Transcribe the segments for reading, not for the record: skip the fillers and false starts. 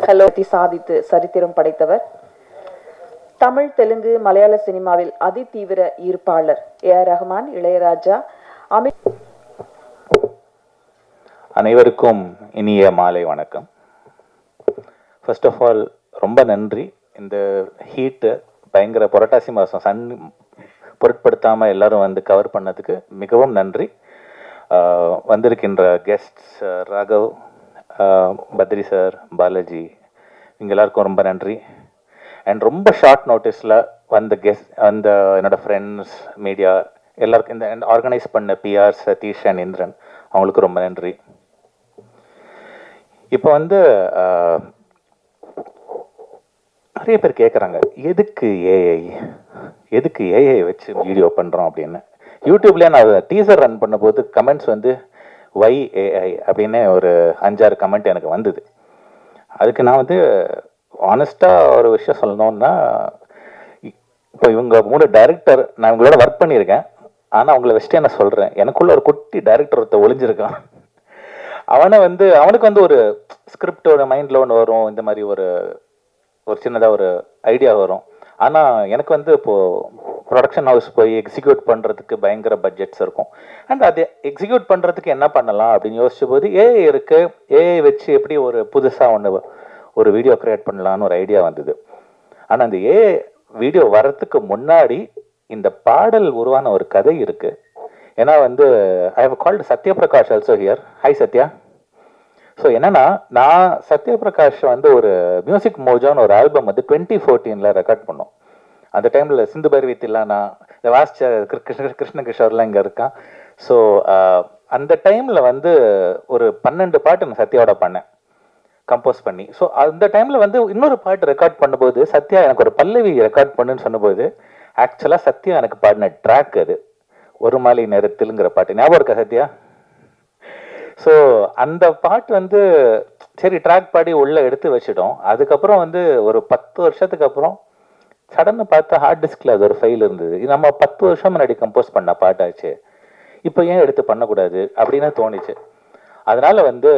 Hello சாதித்து சரித்திரம் படைத்தவர். தமிழ், தெலுங்கு, மலையாள சினிமாவில் அதிதீவிர ஈர்ப்பாளர். ஏஆர் ரஹ்மான், இளையராஜா, அனைவருக்கும் இனிய மாலை வணக்கம். ஃபர்ஸ்ட் ஆஃப் ஆல் ரொம்ப நன்றி. இந்த ஹீட்டு பயங்கர புரட்டாசி மாதம் சன் பொருட்படுத்தாமல் எல்லாரும் வந்து கவர் பண்ணதுக்கு மிகவும் நன்றி. வந்திருக்கின்ற கெஸ்ட்ஸ் ராகவ், பத்ரி சார், பாலாஜி, இங்கே எல்லாருக்கும் ரொம்ப நன்றி. அண்ட் ரொம்ப ஷார்ட் நோட்டீஸில் வந்த என்னோடய ஃப்ரெண்ட்ஸ், மீடியா எல்லாருக்கும், இந்த ஆர்கனைஸ் பண்ண பிஆர், சதீஷ் அண்ட் இந்திரன், அவங்களுக்கு ரொம்ப நன்றி. இப்போ வந்து நிறைய பேர் கேட்குறாங்க, எதுக்கு ஏஐ வச்சு வீடியோ பண்ணுறோம் அப்படின்னு. யூடியூப்லேயே நான் டீசர் ரன் பண்ணும்போது கமெண்ட்ஸ் வந்து ஒய் ஏஐ அப்படின்னு ஒரு 5-6 கமெண்ட் எனக்கு வந்தது. அதுக்கு நான் வந்து ஆனஸ்ட்டாக ஒரு விஷயம் சொல்லணும்னா, இப்போ இவங்க 3 டைரக்டர் நான் இவங்களோட ஒர்க் பண்ணியிருக்கேன். ஆனால் அவங்கள வச்சுட்டே நான் சொல்கிறேன், எனக்குள்ள ஒரு குட்டி டைரக்டர் ஒருத்த ஒளிஞ்சிருக்கான். அவனுக்கு வந்து ஒரு ஸ்கிரிப்டோட மைண்டில் ஒன்று வரும், இந்த மாதிரி ஒரு சின்னதாக ஒரு ஐடியா வரும். ஆனால் எனக்கு வந்து இப்போது ப்ரொடக்ஷன் ஹவுஸ் போய் எக்ஸிக்யூட் பண்ணுறதுக்கு பயங்கர பட்ஜெட்ஸ் இருக்கும். அண்ட் அதை எக்ஸிக்யூட் பண்ணுறதுக்கு என்ன பண்ணலாம் அப்படின்னு யோசிச்ச போது ஏஐ இருக்குது, ஏஐ வச்சு எப்படி ஒரு புதுசாக ஒரு வீடியோ க்ரியேட் பண்ணலான்னு ஒரு ஐடியா வந்தது. ஆனால் அந்த ஏஐ வீடியோ வர்றதுக்கு முன்னாடி இந்த பாடல் உருவான ஒரு கதை இருக்குது. ஏன்னா வந்து I have called Sathyaprakash also here. Hi Sathya. So என்னன்னா, நான் சத்யபிரகாஷ் வந்து ஒரு மியூசிக் மோஜோன்னு ஒரு ஆல்பம் வந்து 2014 ரெக்கார்ட் பண்ணோம். அந்த டைமில் சிந்து பைரவி தில்லானா, இந்த வாசிச்ச கிருஷ்ண கிஷோர்லாம் இங்கே இருக்கான். ஸோ அந்த டைமில் வந்து ஒரு 12 பாட்டு நான் சத்யாவோட பண்ணேன், கம்போஸ் பண்ணி. ஸோ அந்த டைமில் வந்து இன்னொரு பாட்டு ரெக்கார்ட் பண்ணும்போது சத்யா எனக்கு ஒரு பல்லவி ரெக்கார்ட் பண்ணுன்னு சொன்னபோது, ஆக்சுவலாக சத்யா எனக்கு பாடின ட்ராக் அது ஒரு மாலை நேரத்தில்ங்கிற பாட்டு. ஞாபகம் இருக்கா சத்யா? ஸோ அந்த பாட்டு வந்து சரி ட்ராக் பாடி உள்ளே எடுத்து வச்சிட்டோம். அதுக்கப்புறம் வந்து ஒரு 10 வருஷத்துக்கு அப்புறம் சடன்னு பார்த்தா ஹார்ட் டிஸ்கில் அது ஒரு ஃபைல் இருந்தது. இது நம்ம 10 வருஷம் முன்னாடி கம்போஸ் பண்ண பாட்டாச்சு, இப்போ ஏன் எடுத்து பண்ணக்கூடாது அப்படின்னு தோணுச்சு. அதனால வந்து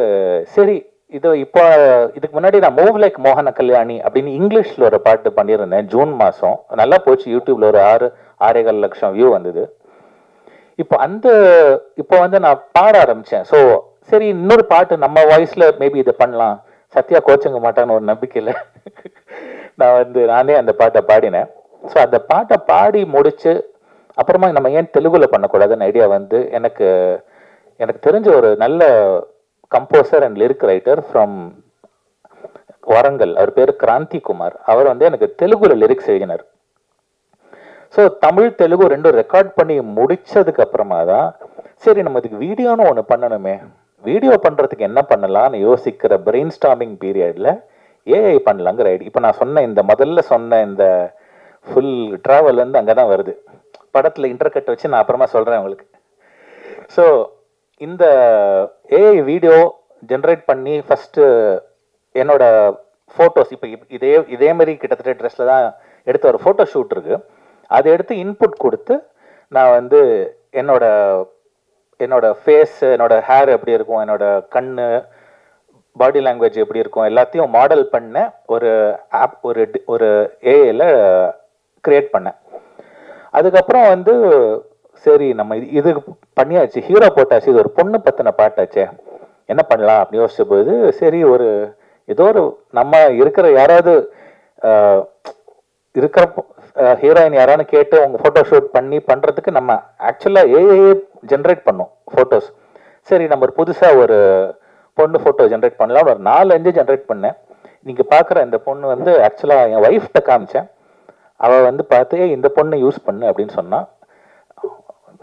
சரி இப்போ இதுக்கு முன்னாடி நான் மூவ் லைக் மோகன கல்யாணி அப்படின்னு இங்கிலீஷில் ஒரு பாட்டு பண்ணியிருந்தேன் ஜூன் மாதம். நல்லா போச்சு, யூடியூப்ல ஒரு 6.25 லட்சம் வியூ வந்தது. இப்போ வந்து நான் பாட ஆரம்பித்தேன். ஸோ சரி இன்னொரு பாட்டு நம்ம வாய்ஸில் மேபி இதை பண்ணலாம், சத்யா கோச்சங்க மாட்டான்னு ஒரு நம்பிக்கையில் நானே அந்த பாட்டை பாடினேன். ஸோ அந்த பாட்டை பாடி முடிச்சு அப்புறமா நம்ம ஏன் தெலுங்குல பண்ணக்கூடாதுன்னு ஐடியா வந்து எனக்கு தெரிஞ்ச ஒரு நல்ல composer and lyric writer from Warangal, அவர் பேர் கிராந்தி குமார். அவர் வந்து எனக்கு தெலுங்குல லிரிக்ஸ் எழுதினார். ஸோ தமிழ் தெலுங்கு ரெண்டும் ரெக்கார்ட் பண்ணி முடிச்சதுக்கு அப்புறமா தான் சரி நம்ம இதுக்கு வீடியோன்னு ஒன்று பண்ணணுமே, வீடியோ பண்ணுறதுக்கு என்ன பண்ணலாம்னு யோசிக்கிற பிரெயின் ஸ்டார்மிங் பீரியடில் ஏஐ பண்ணலாங்கிற ஐடியா. இப்போ நான் முதல்ல சொன்ன இந்த ஃபுல் ட்ராவல்லேருந்து அங்கே தான் வருது. படத்தில் இன்டர்கட் வச்சு நான் அப்புறமா சொல்கிறேன் உங்களுக்கு. ஸோ இந்த ஏஐ வீடியோ ஜென்ரேட் பண்ணி ஃபஸ்ட்டு என்னோட ஃபோட்டோஸ், இப்போ இதே மாதிரி கிட்டத்தட்ட ட்ரெஸ்ஸில் தான் எடுத்த ஒரு ஃபோட்டோ ஷூட் இருக்குது. அதை எடுத்து இன்புட் கொடுத்து நான் வந்து என்னோட ஃபேஸ், என்னோட ஹேர் எப்படி இருக்கும், என்னோட கண், பாடி லாங்குவேஜ் எப்படி இருக்கும், எல்லாத்தையும் மாடல் பண்ண ஒரு ஆப் ஒரு ஏஐல கிரியேட் பண்ணேன். அதுக்கப்புறம் வந்து சரி நம்ம இது பண்ணியாச்சு, ஹீரோ போட்டாச்சு, இது ஒரு பொண்ணு பற்றின பாட்டாச்சே, என்ன பண்ணலாம் அப்படின்னு யோசிச்ச போது சரி ஏதோ ஒரு நம்ம இருக்கிற யாராவது இருக்கிற ஹீரோயின் யாரானு கேட்டு அவங்க ஃபோட்டோ ஷூட் பண்ணுறதுக்கு நம்ம ஆக்சுவலாக ஏஐ ஜென்ரேட் பண்ணோம் ஃபோட்டோஸ். சரி நம்ம ஒரு புதுசாக ஒரு பொண்ணு ஃபோட்டோ ஜென்ரேட் பண்ணலாம். ஒரு 4-5 ஜென்ரேட் பண்ணேன். நீங்கள் பார்க்குற இந்த பொண்ணு வந்து ஆக்சுவலாக என் ஒய்ஃப்கிட்ட காமிச்சேன். அவள் வந்து பார்த்து இந்த பொண்ணை யூஸ் பண்ணு அப்படின்னு சொன்னான்.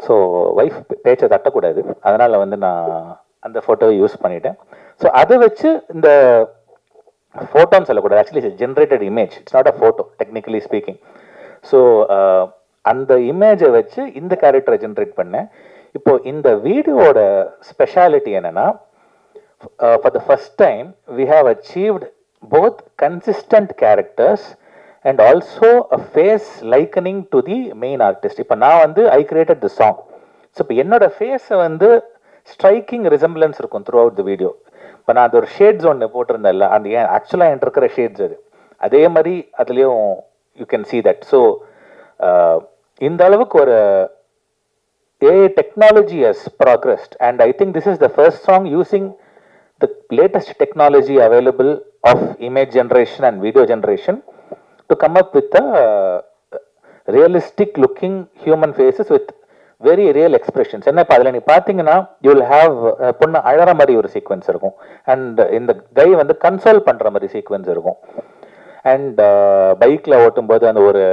ஸோ ஒய்ஃப் பேச்சை தட்டக்கூடாது, அதனால் வந்து நான் அந்த ஃபோட்டோவை யூஸ் பண்ணிட்டேன். ஸோ அதை வச்சு இந்த ஃபோட்டோன்னு சொல்லக்கூடாது, actually generated image, it's not a photo technically speaking. So அந்த இமேஜை வச்சு இந்த கேரக்டரை ஜென்ரேட் பண்ணேன். இப்போ இந்த வீடியோவோட ஸ்பெஷாலிட்டி என்னன்னா, for the first time we have achieved both consistent characters and also a face likening to the main artist. இப்போ நான் வந்து I created the song. So இப்போ என்னோட ஃபேஸை வந்து ஸ்ட்ரைக்கிங் ரிசம்பிளன்ஸ் இருக்கும் த்ரூ அவுட் தி வீடியோ. இப்போ நான் அது ஒரு ஷேட்ஸ் ஒன்று போட்டிருந்தேன்ல, அந்த ஏன் ஆக்சுவலாக என்கிட்ட இருக்கிற ஷேட்ஸ் அது அதே மாதிரி அதுலேயும் you can see that. So இந்த அளவுக்கு ஒரு AI technology has progressed, and I think this is the first song using the latest technology available of image generation and video generation to come up with a realistic looking human faces with very real expressions. என்ன இப்போ அதில் நீ பார்த்தீங்கன்னா you will have பொண்ணு அழற மாதிரி ஒரு sequence இருக்கும், அண்ட் இந்த கை வந்து கன்சோல் பண்ணுற மாதிரி சீக்வன்ஸ் இருக்கும், அண்ட் பைக்கில் ஓட்டும்போது அந்த ஒரு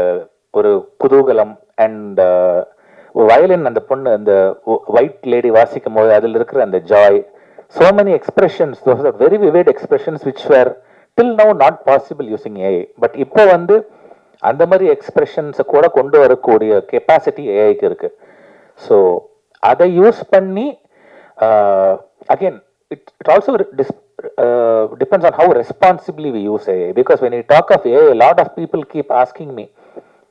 ஒரு குதூகலம், அண்ட் வயலின் அந்த பொண்ணு அந்த ஒயிட் லேடி வாசிக்கும் போது அதில் இருக்கிற அந்த Joy, so many expressions, those are very vivid expressions which were till now not possible using AI. But இப்போ வந்து அந்த மாதிரி எக்ஸ்பிரஷன்ஸை கூட கொண்டு வரக்கூடிய கெப்பாசிட்டி ஏஐக்கு இருக்கு. ஸோ அதை யூஸ் பண்ணி again it also depends on how responsibly we use AI, because when you talk of AI, a lot of people keep asking me,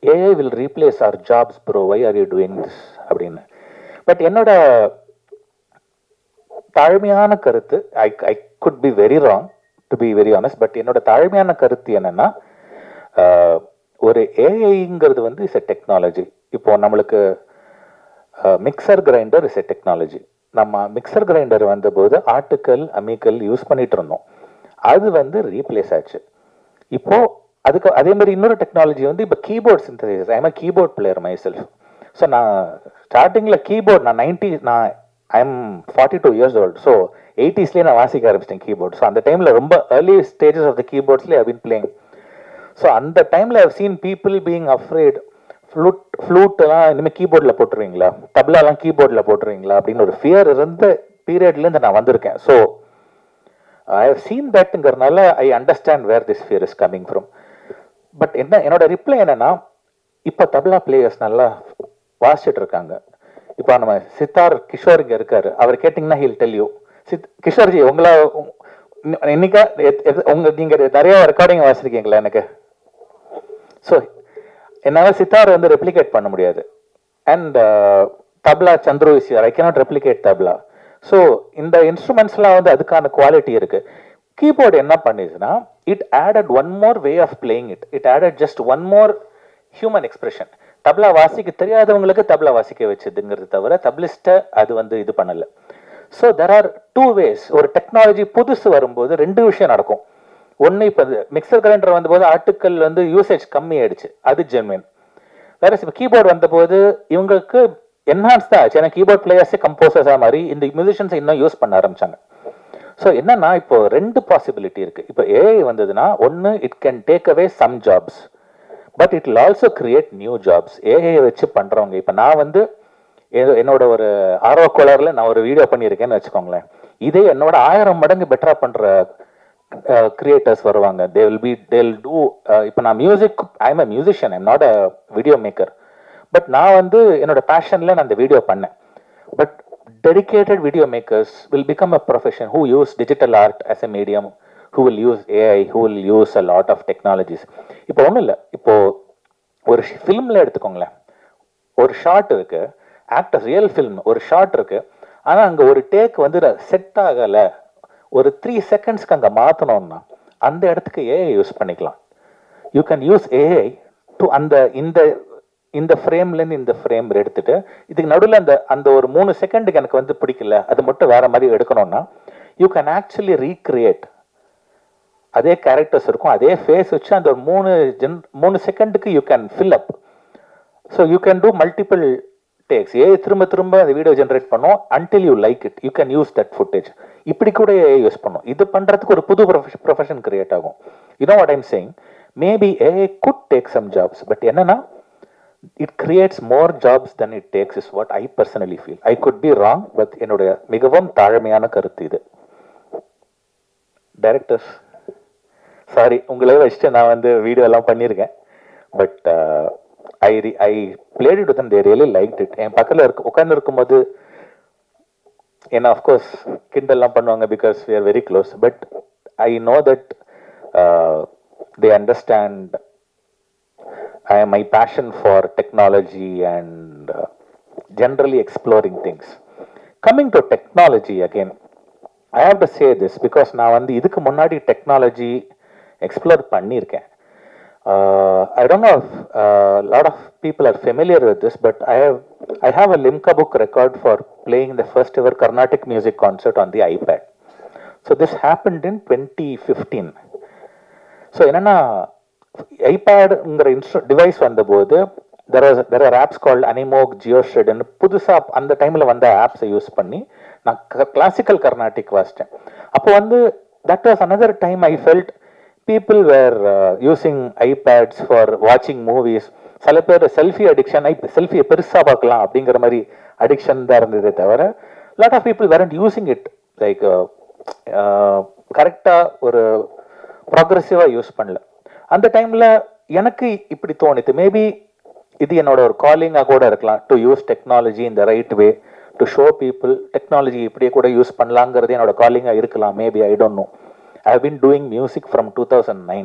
AI will replace our jobs bro, why are you doing this அப்படின்னு. But என்னோட தாழ்மையான கருத்து, I could be very wrong to be very honest, but என்னோட தாழ்மையான கருத்து என்னன்னா, ஒரு ஏஐங்கிறது வந்து இஸ் எ டெக்னாலஜி. இப்போ நம்மளுக்கு mixer grinder is a technology. நம்ம மிக்சர் கிரைண்டர் வந்தபோது ஆட்டுக்கல் அம்மிக்கல் யூஸ் பண்ணிட்டு இருந்தோம், அது வந்து ரீப்ளேஸ் ஆச்சு. இப்போ அதுக்கு அதே மாதிரி இன்னொரு டெக்னாலஜி வந்து இப்போ keyboard synthesizer. I am a keyboard player myself. So நான் ஸ்டார்டிங்கில் கீபோர்ட் நான் I am 42 years old. So 80sலேயே நான் வாசிக்க ஆரம்பிச்சிட்டேன் கீபோர்ட். ஸோ அந்த டைமில் ரொம்ப ஏர்லி ஸ்டேஜஸ் ஆஃப் த கீபோர்ட்ஸ்லேயே ஐ பின் பிளேயிங். ஸோ அந்த டைமில் I've seen people being afraid, ஃப்ளூட்டெல்லாம் இனிமேல் கீபோர்டில் போட்டுருவீங்களா, தப்லாலாம் கீபோர்டில் போட்டுருவீங்களா அப்படின்னு ஒரு ஃபியர் இருந்த பீரியட்லேருந்து நான் வந்திருக்கேன். ஸோ ஐ ஹவ் சீன் தட்ங்கிறதுனால I understand where this fear is coming from. But என்னோட ரிப்ளை என்னன்னா, இப்போ தப்லா பிளேயர்ஸ் நல்லா வாசிச்சுட்டு இருக்காங்க. இப்போ நம்ம சித்தார் கிஷோர் இங்கே இருக்காரு, அவர் கேட்டிங்கன்னா ஹீல் டெல் யூ. கிஷோர்ஜி உங்களா இன்னைக்கா நீங்கள் நிறைய ரெக்கார்டிங் வாசிருக்கீங்களா எனக்கு? ஸோ என்னால் சித்தார் வந்து ரெப்ளிகேட் பண்ண முடியாது, and tabla Chandru is here, I cannot replicate tabla. So இந்த இன்ஸ்ட்ருமெண்ட்ஸ்லாம் வந்து அதுக்கான குவாலிட்டி இருக்கு. கீபோர்டு என்ன பண்ணிச்சுன்னா, it added one more way of playing it added just one more human expression. Tabla வாசிக்க தெரியாதவங்களுக்கு தப்லா வாசிக்க வச்சதுங்கிறது தவிர தப்லிஸ்ட்டை அது வந்து இது பண்ணலை. So there are two ways. ஒரு டெக்னாலஜி புதுசு வரும்போது ரெண்டு விஷயம் நடக்கும். ஒன்று, இப்போ மிக்சர் கிரைண்டர் வந்தபோது ஆட்டுக்கள் வந்து யூசேஜ் கம்மி ஆயிடுச்சு, அது ஜென்வின். வேற இப்போ கீபோர்டு வந்தபோது இவங்களுக்கு என்ஹான்ஸ் தான் ஆச்சு, ஏன்னா கீபோர்ட் பிளேயர்ஸே கம்போசர்ஸாக மாதிரி இந்த மியூசிஷியன்ஸை இன்னும் யூஸ் பண்ண ஆரம்பிச்சாங்க. ஸோ என்னன்னா, இப்போ ரெண்டு பாசிபிலிட்டி இருக்கு. இப்போ ஏஐ வந்ததுன்னா, ஒன்று it can take away some jobs, but it will also create new jobs. AI வச்சு பண்றவங்க, இப்போ நான் வந்து என்னோட ஒரு ஆர்வ கோளாறுல நான் ஒரு வீடியோ பண்ணியிருக்கேன்னு வச்சுக்கோங்களேன், இதே என்னோட 1000 மடங்கு பெட்டரா பண்ற கிரியேட்டர்ஸ் வருவாங்க. They will do. இப்போ நான் music, I am a musician, I am not a video maker, but நான் வந்து என்னோட பேஷன்ல நான் அந்த வீடியோ பண்ணேன். But dedicated video makers will become a profession who use digital art as a medium, who will use AI, who will use a lot of technologies. இப்போ ஒன்றும் இல்லை, இப்போ ஒரு ஃபிலிமில் எடுத்துக்கோங்களேன், ஒரு ஷார்ட் இருக்கு, ஆக்டர் ரியல் ஃபில்ம் ஒரு ஷார்ட் இருக்கு, ஆனால் அங்கே ஒரு டேக் வந்து செட் ஆகலை, ஒரு 3 செகண்ட்ஸ்க்கு அங்கே மாற்றணும்னா அந்த இடத்துக்கு ஏஐ யூஸ் பண்ணிக்கலாம். You can use AI to இந்த ஃப்ரேம்லேருந்து இந்த ஃப்ரேம் எடுத்துட்டு, இதுக்கு நடுவில் அந்த ஒரு 3 செகண்டுக்கு எனக்கு வந்து பிடிக்கல, அது மட்டும் வேற மாதிரி எடுக்கணும்னா யூ கேன் ஆக்சுவலி ரீக்ரியேட். அதே கேரக்டர்ஸ் இருக்கும், அதே ஃபேஸ் வச்சு அந்த ஒரு 3 செகண்டுக்கு you can fill up. So you can do multiple takes. திரும்ப அந்த வீடியோ ஜென்ரேட் பண்ணும் until you like it, you can use that footage. இப்படி கூட ஏஐ யூஸ் பண்ணும். இது பண்றதுக்கு ஒரு புது ப்ரொஃபஷன் கிரியேட் ஆகும். You know what I'm saying? Maybe AI could take some jobs, but என்னன்னா, it creates more jobs than it takes is what I personally feel. I could be wrong, but என்னுடைய மிகவும் தாழ்மையான கருத்து இது. Directors sorry, உங்களை வச்சுட்டு நான் வந்து வீடியோ எல்லாம் பண்ணியிருக்கேன், but I played it with them, they really liked it. என் பக்கத்தில் உட்கார்ந்து இருக்கும்போது என்ன அஃப்கோர்ஸ் கிண்டல்லாம் பண்ணுவாங்க, because we are very close, but I know that they understand my passion for technology and generally exploring things. Coming to technology again, I have to say this because நான் வந்து இதுக்கு முன்னாடி technology explore பண்ணியிருக்கேன். I don't know if a lot of people are familiar with this, but I have a Limca book record for playing the first ever Carnatic music concert on the iPad. So this happened in 2015. So என்னன்னா ஐபேடுங்கிற device வந்தபோது there are apps called Animoog, GeoShred ன்னு புதுசா அந்த டைம்ல வந்த ஆப்ஸை use பண்ணி நான் classical Carnatic வாசித்தேன். அப்போ வந்து that was another time I felt people were using iPads for watching movies. சில பேர் செல்ஃபி அடிக்ஷன், செல்ஃபியை பெருசாக பார்க்கலாம் அப்படிங்கிற மாதிரி அடிக்ஷன் தான் இருந்ததே தவிர lot of people weren't using it like கரெக்டாக ஒரு ப்ராக்ரெசிவாக யூஸ் பண்ணல. அந்த டைமில் எனக்கு இப்படி தோணுது, மேபி இது என்னோட ஒரு காலிங்காக கூட இருக்கலாம், to use technology in the right way to show people technology இப்படியே கூட யூஸ் பண்ணலாங்கிறது என்னோட காலிங்காக இருக்கலாம். Maybe I don't know. I have been doing music from 2009,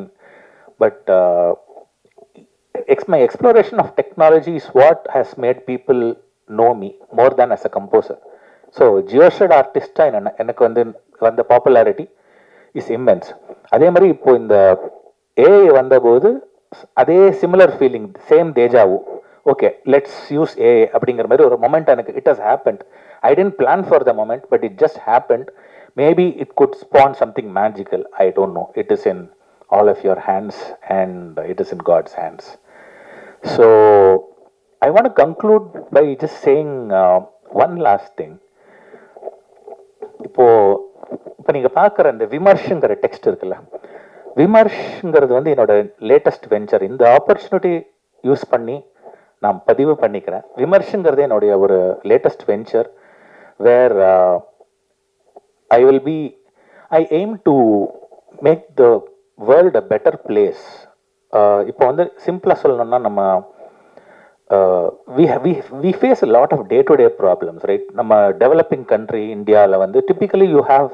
but my exploration of technology is what has made people know me more than as a composer. So GeoShred artist எனக்கு வந்த popularity is immense. அதே மாதிரி இப்போ இந்த AI வந்தபோது அதே similar feeling, same deja vu. Okay, let's use AI அப்படிங்கிற மாதிரி ஒரு மொமெண்ட் எனக்கு it has happened. I didn't plan for the moment, but it just happened. Maybe it could spawn something magical. I don't know. It is in all of your hands and it is in God's hands. So I want to conclude by just saying one last thing. இப்போ நீங்க பார்க்குற இந்த விமர்ஷங்கிற text இருக்குல்ல, விமர்ஷங்கிறது என்னோட latest venture. இந்த opportunity use பண்ணி நான் பதிவு பண்ணிக்கிறேன். விமர்ஷங்கிறது என்னுடைய ஒரு latest venture where I aim to make the world a better place. இப்போ சிம்பிளாக சொல்லணும்னா நம்ம we face a lot of day-to-day problems, right? நம்ம டெவலப்பிங் கண்ட்ரி இந்தியாவில் typically you have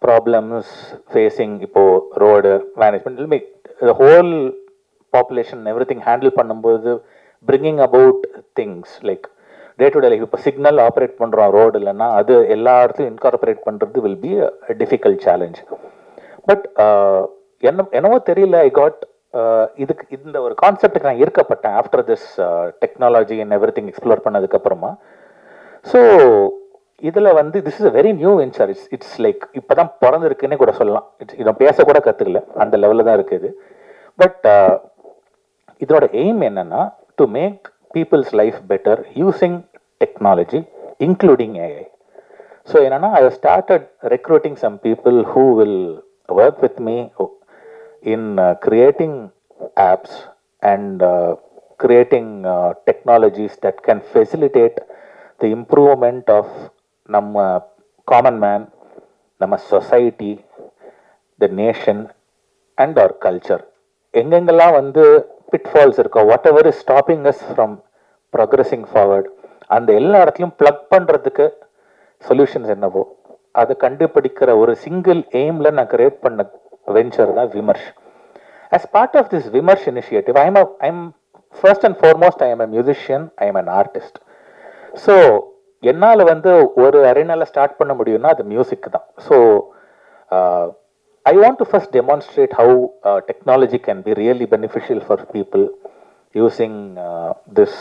problems facing இப்போ road management, the whole population everything handle பண்ணும்போது bringing about things like day-to-day life. இப்போ signal operate பண்ணுறோம் ரோடு இல்லைன்னா அது எல்லா இடத்துலையும் இன்கார்பரேட் பண்ணுறது will be a difficult challenge. But என்னவோ தெரியல, ஐ காட் இதுக்கு இந்த ஒரு கான்செப்டுக்கு நான் ஈர்க்கப்பட்டேன் after this technology and everything explore பண்ணதுக்கப்புறமா. ஸோ இதில் this is a very new venture. It's like இப்போ தான் பிறந்திருக்குன்னே கூட சொல்லலாம். இதை பேசக்கூட கற்றுக்கல, அந்த லெவலில் தான் இருக்குது. பட் இதோட எய்ம் என்னன்னா to make people's life better using technology, including AI. So I have started recruiting some people who will work with me in creating apps and creating technologies that can facilitate the improvement of nama common man, nama society, the nation and our culture. எங்கெங்கெல்லாம் pitfalls இருக்கோ, whatever is stopping us from progressing forward, அந்த எல்லா இடத்துலையும் plug பண்ணுறதுக்கு solutions என்னவோ அதை கண்டுபிடிக்கிற ஒரு சிங்கிள் எய்மில் நான் கிரியேட் பண்ண வெஞ்சர் தான் விமர்ஷ். As part of this Vimarsh initiative, I'm first and foremost, I am a musician, I am an artist. So என்னால் ஒரு அரினால ஸ்டார்ட் பண்ண முடியும்னா அது மியூசிக் தான். So I want to first demonstrate how technology can be really beneficial for people using this.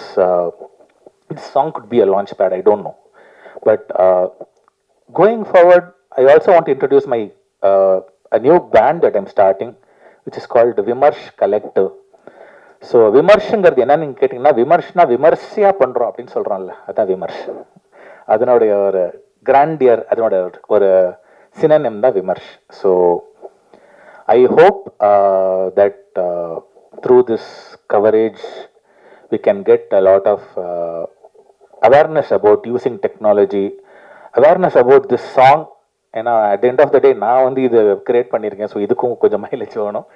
This song could be a launch pad, I don't know. But going forward, I also want to introduce my a new band that I'm starting, which is called the Vimarsh Collective. So விமர்ஷங்கிறது என்னன்னு நீங்கள் கேட்டிங்கன்னா, விமர்ஷ்னா விமர்சையாக பண்ணுறோம் அப்படின்னு சொல்கிறோம்ல, அதுதான் விமர்ஷ். அதனுடைய ஒரு கிராண்டியர், அதனோட ஒரு சினோனிம் தான் Vimarsh. So I hope that through this coverage we can get a lot of awareness about using technology, awareness about this song. ஏன்னா at the end of the day நான் இது கிரியேட் பண்ணியிருக்கேன், ஸோ இதுக்கும் கொஞ்சம் mileage வேணும்.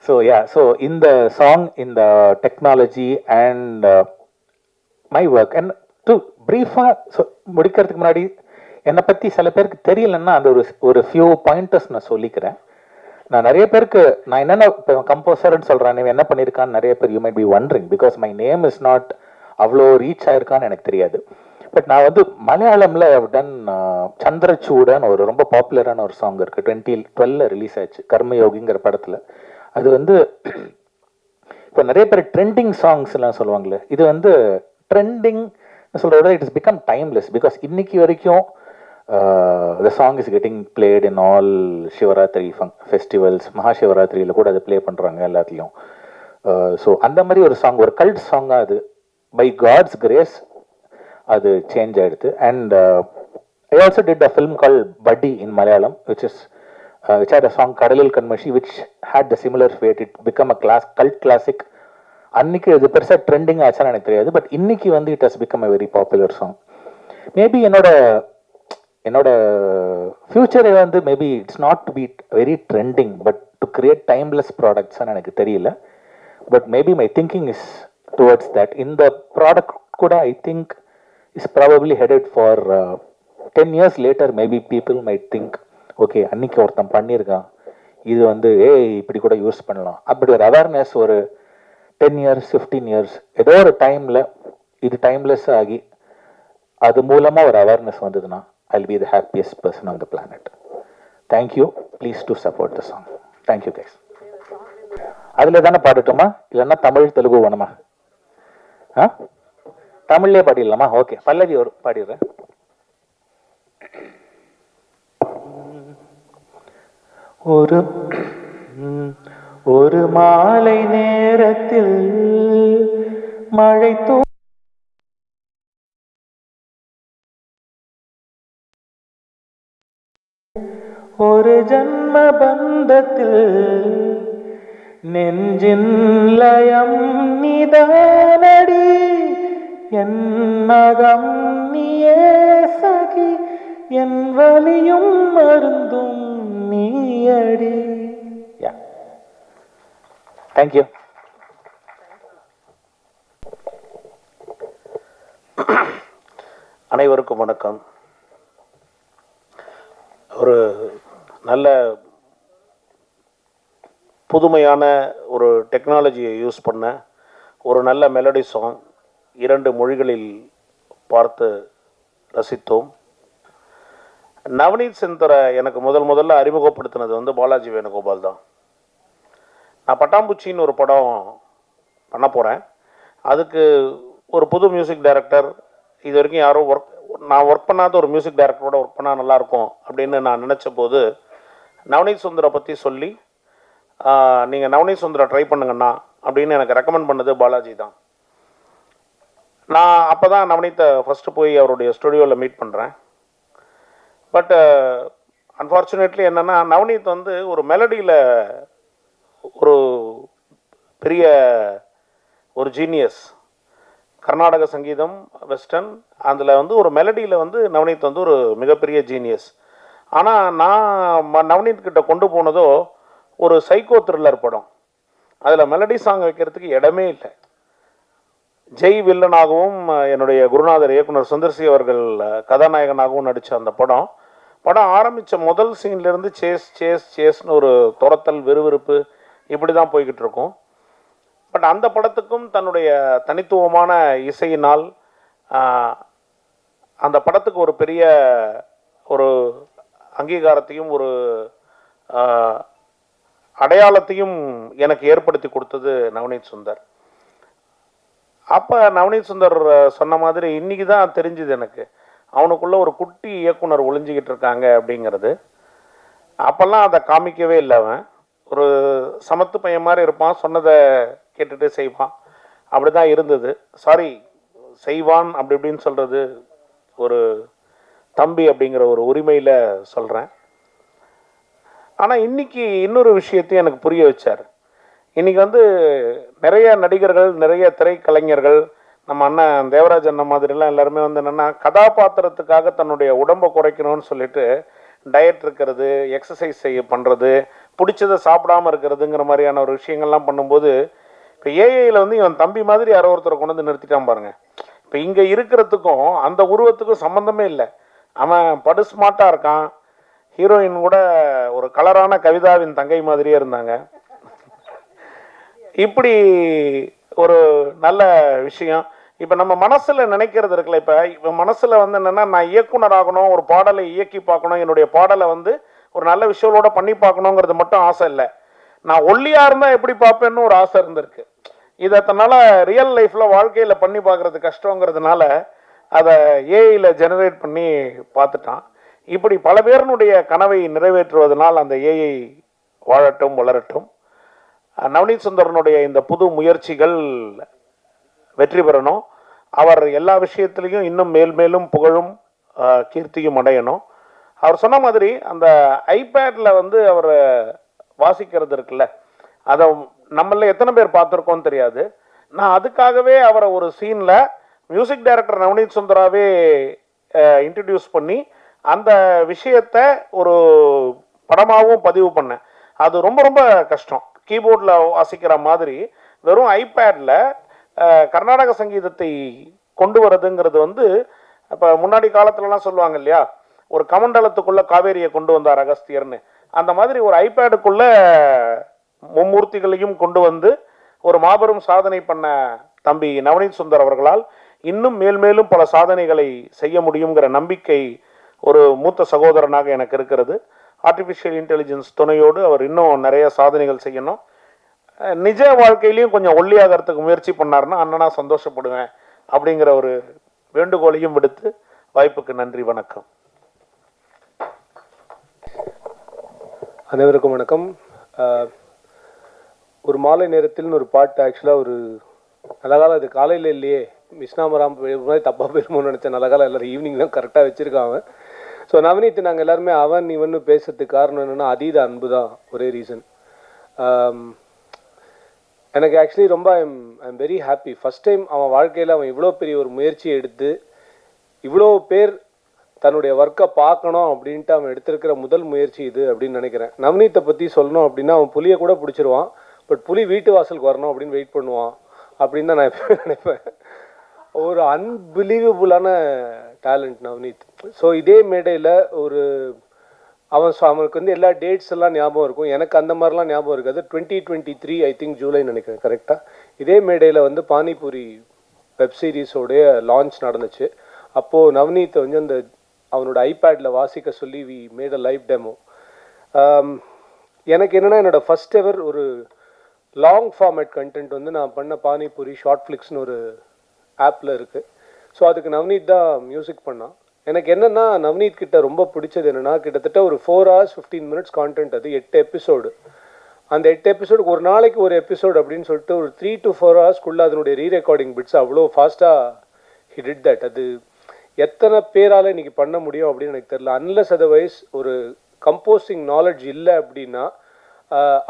So so இந்த song, இந்த technology and my work and to ப்ரீஃபாக முடிக்கிறதுக்கு முன்னாடி என்னை பற்றி சில பேருக்கு தெரியலன்னா அந்த ஒரு ஃபியூ பாயிண்டர்ஸ் நான் சொல்லிக்கிறேன். நான் நிறைய பேருக்கு நான் என்னென்ன இப்போ கம்போசர்ன்னு சொல்கிறேன், நீ என்ன பண்ணியிருக்கான்னு நிறைய பேர் you might be wandering, because my name is not அவ்வளோ ரீச் ஆயிருக்கான்னு எனக்கு தெரியாது. பட் நான் வந்து மலையாளம்ல டன் சந்திரச்சூடன் ஒரு ரொம்ப பாப்புலரான ஒரு சாங் இருக்கு 2012 ரிலீஸ் ஆச்சு கர்மயோகிங்கிற படத்துல. அது வந்து இப்போ நிறைய பேர் ட்ரெண்டிங் சாங்ஸ் எல்லாம் சொல்லுவாங்களே, இது வந்து ட்ரெண்டிங் சொல்றத விட it is become timeless. Because இன்னைக்கு வரைக்கும் the song is getting played in all Shivaratri festivals, மகாசிவராத்திரியில் கூட அதை ப்ளே பண்ணுறாங்க எல்லாத்துலேயும். ஸோ அந்த மாதிரி ஒரு சாங், ஒரு கல்ட் சாங்காக அது பை காட்ஸ் கிரேஸ் அது சேஞ்ச் ஆயிடுது. And I also did a film கால் பட்டி இன் Malayalam which had a song கடலில் கண்மஷி which had the similar fate. It became a cult classic. அன்னைக்கு அது பெருசாக ட்ரெண்டிங் ஆச்சான்னு எனக்கு தெரியாது, பட் இன்னைக்கு வந்து it has become a very popular song. Maybe என்னோட ஃபியூச்சரை வந்து maybe it's not to be very trending but to create timeless ப்ராடக்ட்ஸ்ன்னு எனக்கு தெரியல. But maybe my thinking is towards that. இந்த ப்ராடக்ட் கூட I think is probably headed for 10 years later maybe people might think okay அன்னைக்கு ஒருத்தன் பண்ணியிருக்கான், இது வந்து இப்படி கூட யூஸ் பண்ணலாம். அப்படி ஒரு அவேர்னஸ் ஒரு 10 years 15 years ஏதோ ஒரு டைமில் இது டைம்லெஸ் ஆகி அது மூலமாக ஒரு அவேர்னஸ் வந்ததுன்னா I'll be the happiest person on the planet. Thank you. Please do support the song. Thank you guys. அதில் தானே பாடட்டுமா இல்லைன்னா தமிழ் தெலுங்கு வேணுமா? தமிழ்லேயே பாடிடலாமா? ஓகே, பல்லவி ஒரு பாடிடுறேன். ஒரு மாலை நேரத்தில் மழை ஒரு ஜன்ம பந்தத்தில் நெஞ்சின் லயம் நிதானடி என் மகம் நீயே சகி என் வலியும் மருந்தும் நீயடி. தேங்க்யூ. அனைவருக்கும் வணக்கம். ஒரு நல்ல புதுமையான ஒரு டெக்னாலஜியை யூஸ் பண்ண ஒரு நல்ல மெலடி சாங் 2 மொழிகளில் பார்த்து ரசித்தோம். நவநீத் சிந்தரை எனக்கு முதல்ல அறிமுகப்படுத்தினது வந்து பாலாஜி வேணுகோபால் தான். நான் பட்டாம்பூச்சின்னு ஒரு படம் பண்ண போகிறேன். அதுக்கு ஒரு புது மியூசிக் டைரக்டர், இது வரைக்கும் யாரும் நான் ஒர்க் பண்ணாத ஒரு மியூசிக் டைரக்டரோட ஒர்க் பண்ணால் நல்லாயிருக்கும் அப்படின்னு நான் நினச்ச போது நவநீத் சுந்தரை பற்றி சொல்லி நீங்கள் நவநீத் சுந்தரை ட்ரை பண்ணுங்கண்ணா அப்படின்னு எனக்கு ரெக்கமெண்ட் பண்ணது பாலாஜி தான். நான் அப்போ தான் நவநீத்தை ஃபஸ்ட்டு போய் அவருடைய ஸ்டுடியோவில் மீட் பண்ணுறேன். பட் அன்ஃபார்ச்சுனேட்லி என்னென்னா நவநீத் வந்து ஒரு மெலடியில் ஒரு பெரிய ஒரு ஜீனியஸ். கர்நாடக சங்கீதம், வெஸ்டர்ன், அதில் வந்து ஒரு மெலடியில் வந்து நவநீத் வந்து ஒரு மிகப்பெரிய ஜீனியஸ். ஆனால் நான் நவநீத் கிட்ட கொண்டு போனதோ ஒரு சைக்கோ த்ரில்லர் படம். அதில் மெலடி சாங் வைக்கிறதுக்கு இடமே இல்லை. ஜெய் வில்லனாகவும் என்னுடைய குருநாதர் இயக்குனர் சுந்தர்சி அவர்கள் கதாநாயகனாகவும் நடித்த அந்த படம் ஆரம்பித்த முதல் சீன்லேருந்து சேஸ்னு ஒரு துரத்தல், விறுவிறுப்பு இப்படி தான் போய்கிட்டு இருக்கும். பட் அந்த படத்துக்கும் தன்னுடைய தனித்துவமான இசையினால் அந்த படத்துக்கு ஒரு பெரிய ஒரு அங்கீகாரத்தையும் ஒரு அடையாளத்தையும் எனக்கு ஏற்படுத்தி கொடுத்தது நவநீத் சுந்தர். அப்போ நவநீத் சுந்தர் சொன்ன மாதிரி இன்றைக்கி தான் தெரிஞ்சுது எனக்கு அவனுக்குள்ள ஒரு குட்டி இயக்குனர் ஒளிஞ்சிக்கிட்டு இருக்காங்க அப்படிங்கிறது. அப்போல்லாம் அதை காமிக்கவே இல்லை. அவன் ஒரு சமத்து பையன் மாதிரி இருப்பான், சொன்னதை கேட்டுட்டு செய்வான், அப்படி தான் இருந்தது. செய்வான் அப்படி இப்படின்னு சொல்கிறது ஒரு தம்பி அப்படிங்கிற ஒரு உரிமையில் சொல்கிறேன். ஆனால் இன்றைக்கி இன்னொரு விஷயத்தையும் எனக்கு புரிய வச்சார். இன்றைக்கி வந்து நிறைய நடிகர்கள், நிறைய திரைக்கலைஞர்கள், நம்ம அண்ணன் தேவராஜ் அண்ணன் மாதிரிலாம் எல்லாருமே வந்து என்னென்னா கதாபாத்திரத்துக்காக தன்னுடைய உடம்பை குறைக்கணும்னு சொல்லிட்டு டயட் இருக்கிறது, எக்ஸசைஸ் பண்ணுறது, பிடிச்சதை சாப்பிடாமல் இருக்கிறதுங்கிற மாதிரியான ஒரு விஷயங்கள்லாம் பண்ணும்போது இப்போ ஏஐயில் வந்து இவன் தம்பி மாதிரி யாரோ ஒருத்தரை கொண்டு வந்து நிறுத்திட்டான் பாருங்க. இப்போ இங்கே இருக்கிறதுக்கும் அந்த உருவத்துக்கும் சம்மந்தமே இல்லை. அவன் படு ஸ்மார்ட்டாக இருக்கான். ஹீரோயின் கூட ஒரு கலரான கவிதாவின் தங்கை மாதிரியே இருந்தாங்க. இப்படி ஒரு நல்ல விஷயம். இப்போ நம்ம மனசில் நினைக்கிறது இருக்குல்ல, இப்போ மனசில் வந்து என்னென்னா நான் இயக்குனர் ஆகணும், ஒரு பாடலை இயக்கி பார்க்கணும், என்னுடைய பாடலை வந்து ஒரு நல்ல விஷுவலோட பண்ணி பார்க்கணுங்கிறது மட்டும் ஆசை இல்லை. நான் ஒல்லியாக இருந்தால் எப்படி பார்ப்பேன்னு ஒரு ஆசை இருந்திருக்கு. இதை தன்னால் ரியல் லைஃப்பில் வாழ்க்கையில் பண்ணி பார்க்குறது கஷ்டங்கிறதுனால அதை ஏஐயில் ஜெனரேட் பண்ணி பார்த்துட்டான். இப்படி பல பேருனுடைய கனவை நிறைவேற்றுவதனால் அந்த ஏஐ வாழட்டும் வளரட்டும். நவநீத் சுந்தரனுடைய இந்த புது முயற்சிகள் வெற்றி பெறணும். அவர் எல்லா விஷயத்திலையும் இன்னும் மேலும் புகழும் கீர்த்தியும் அடையணும். அவர் சொன்ன மாதிரி அந்த ஐபேடில் வந்து அவர் வாசிக்கிறது இருக்குல்ல, அதை நம்மள எத்தனை பேர் பார்த்துருக்கோன்னு தெரியாது. நான் அதுக்காகவே அவரை ஒரு சீனில் மியூசிக் டைரக்டர் நவநீத் சுந்தராவே இன்ட்ரடியூஸ் பண்ணி அந்த விஷயத்தை ஒரு படமாகவும் பதிவு பண்ணேன். அது ரொம்ப ரொம்ப கஷ்டம். கீபோர்டில் வாசிக்கிற மாதிரி வெறும் ஐபேடில் கர்நாடக சங்கீதத்தை கொண்டு வரதுங்கிறது வந்து இப்போ முன்னாடி காலத்துலலாம் சொல்லுவாங்க இல்லையா, ஒரு கமண்டலத்துக்குள்ளே காவேரியை கொண்டு வந்தார் அகஸ்தியர்னு. அந்த மாதிரி ஒரு ஐபேடுக்குள்ளே மும்மூர்த்திகளையும் கொண்டு வந்து ஒரு மாபெரும் சாதனை பண்ண தம்பி நவநீத் சுந்தர் அவர்களால் இன்னும் மேலும் பல சாதனைகளை செய்ய முடியுங்கிற நம்பிக்கை ஒரு மூத்த சகோதரனாக எனக்கு இருக்கிறது. ஆர்டிஃபிஷியல் இன்டெலிஜென்ஸ் துணையோடு அவர் இன்னும் நிறைய சாதனைகள் செய்யணும். நிஜ வாழ்க்கையிலையும் கொஞ்சம் ஒல்லியாகிறதுக்கு முயற்சி பண்ணார்னா அண்ணனா சந்தோஷப்படுவேன் அப்படிங்கிற ஒரு வேண்டுகோளையும் விடுத்து வாய்ப்புக்கு நன்றி, வணக்கம். அனைவருக்கும் வணக்கம். ஒரு மாலை நேரத்தில்னு ஒரு பாட்டு ஆக்சுவலாக ஒரு நல்ல காலம், அது காலையில் இல்லையே, மிஸ்னாமராம் மாதிரி தப்பாக போயிருமோன்னு நினச்சேன். நல்ல காலம் எல்லோரும் ஈவினிங் தான் கரெக்டாக வச்சுருக்காங்க. ஸோ நவநீத் நாங்கள் எல்லாருமே அவன் இவன்னு பேசுறதுக்கு காரணம் என்னென்னா அதீத அன்பு தான் ஒரே ரீசன். எனக்கு ஆக்சுவலி ரொம்ப I'm very happy. First time அவன் வாழ்க்கையில் அவன் இவ்வளோ பெரிய ஒரு முயற்சி எடுத்து இவ்வளோ பேர் தன்னுடைய ஒர்க்கை பார்க்கணும் அப்படின்ட்டு அவன் எடுத்திருக்கிற முதல் முயற்சி இது அப்படின்னு நினைக்கிறேன். நவநீத்தை பற்றி சொல்லணும் அப்படின்னா அவன் புலியை கூட பிடிச்சிருவான், பட் புலி வீட்டு வாசலுக்கு வரணும் அப்படின்னு வெயிட் பண்ணுவான் அப்படின்னு தான் நான் எப்போ நினைப்பேன். ஒரு அன்பிலீவபுளான டேலண்ட் நவநீத். ஸோ இதே மேடையில் ஒரு அவனுக்கு வந்து எல்லா டேட்ஸ் எல்லாம் ஞாபகம் இருக்கும், எனக்கு அந்த மாதிரிலாம் ஞாபகம் இருக்காது. 2023 ஐ திங்க் ஜூலை நினைக்கிறேன் கரெக்டாக. இதே மேடையில் வந்து பானிபூரி வெப் சீரிஸோடைய லான்ச் நடந்துச்சு. அப்போது நவநீத்தை வந்து அந்த அவனோட ஐபேடில் வாசிக்க சொல்லி we made a live demo. எனக்கு என்னென்னா என்னோடய ஃபஸ்ட் எவர் ஒரு லாங் ஃபார்மேட் கண்டென்ட் வந்து நான் பண்ண பானிபூரி ஷார்ட் ஃப்ளிக்ஸ்னு ஒரு ஆப்பில் இருக்குது. ஸோ அதுக்கு நவநீத் தான் மியூசிக் பண்ணான். எனக்கு என்னென்னா நவநீத் கிட்ட ரொம்ப பிடிச்சது என்னென்னா கிட்டத்தட்ட ஒரு 4 hours 15 minutes கான்டென்ட். அது 8 எபிசோடு. அந்த 8 எபிசோடுக்கு ஒரு நாளைக்கு ஒரு எபிசோடு அப்படின்னு சொல்லிட்டு ஒரு 3 to 4 hours அதனுடைய ரீரெக்கார்டிங் பிட்ஸ் அவ்வளோ ஃபாஸ்ட்டாக ஹி டிட் தட். அது எத்தனை பேரால் இன்றைக்கி பண்ண முடியும் அப்படின்னு எனக்கு தெரியல. அன்லெஸ் அதர்வைஸ் ஒரு கம்போசிங் நாலேஜ் இல்லை அப்படின்னா